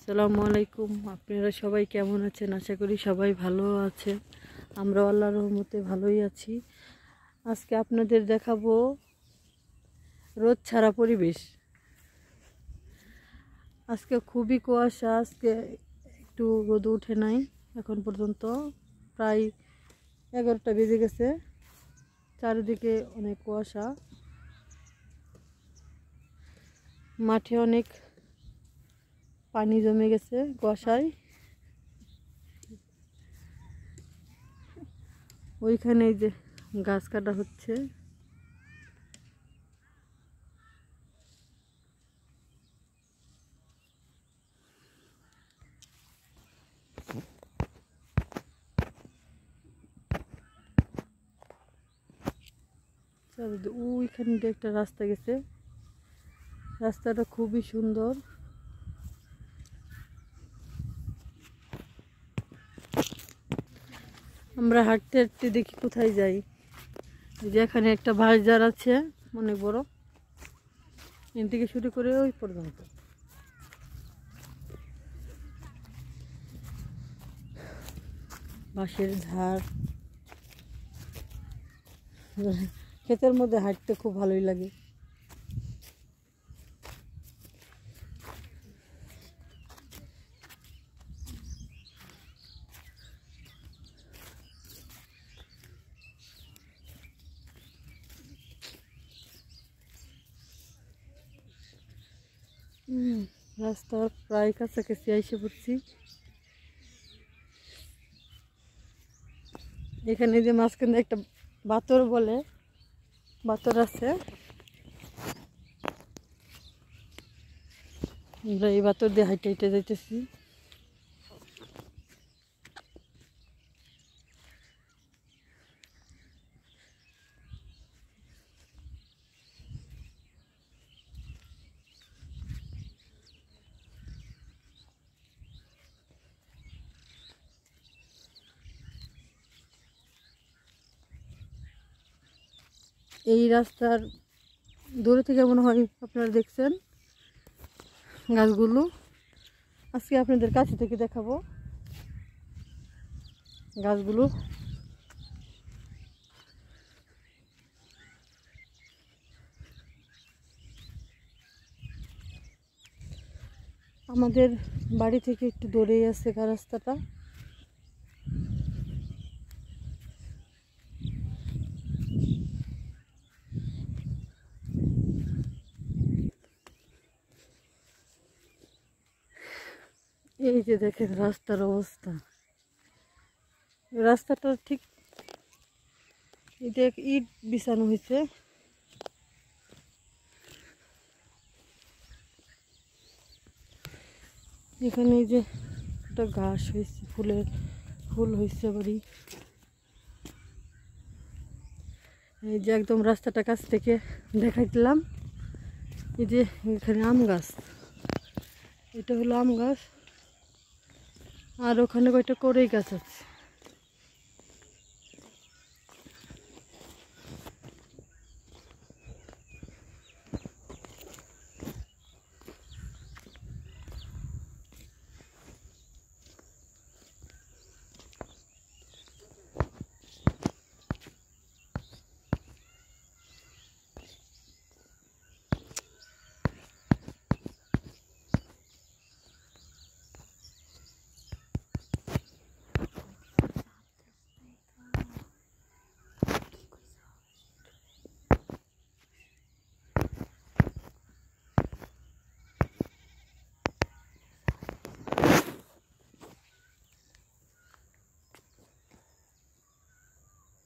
আসসালামু আলাইকুম। আপনারা সবাই কেমন আছেন? আশা করি সবাই ভালো আছেন। আমরা আল্লাহর রহমতে ভালোই আছি। আজকে আপনাদের দেখাবো রোদ ছাড়া পরিবেশ। আজকে খুবই কুয়াশা, আজকে একটু রোদ উঠে নাই এখন পর্যন্ত। প্রায় 11টা বেজে গেছে, চারিদিকে অনেক কুয়াশা, মাঠে অনেক পানি জমে গেছে কুয়াশায়। ওইখানে যে গাছ কাটা হচ্ছে, ওইখানে দিয়ে একটা রাস্তা গেছে, রাস্তাটা খুবই সুন্দর। আমরা হাঁটতে হাঁটতে দেখি কোথায় যাই। যে এখানে একটা বাজার আছে অনেক বড়, এখান থেকে শুরু করে ওই পর্যন্ত। বাঁশের ঝাড়, ক্ষেতের মধ্যে হাঁটতে খুব ভালোই লাগে। রাস্তার প্রায় কাছাকাছি এসে পড়ছি। এখানে যে মাঝখানে একটা বাতর বলে বাতর আছে, আমরা এই বাতর দিয়ে হাইটে হাইটে যাইতেছি। এই রাস্তার দূরে থেকে মনে হয় আপনারা দেখছেন গাছগুলো। আজকে আপনাদের কাছে থেকে দেখাবো গাছগুলো। আমাদের বাড়ি থেকে একটু দূরেই আছে রাস্তাটা। এই যে দেখেন রাস্তার অবস্থা, রাস্তাটা ঠিক এটা ইট বিছানো হয়েছে। এখানে এই যে একটা ঘাস হয়েছে, ফুল হয়েছে বাড়ি। এই যে একদম রাস্তাটা কাছ থেকে দেখাই দিলাম। এই যে এখানে আম গাছ, এটা হলো আম গাছ, আর ওখানে কয়টা কড়ই গাছ আছে।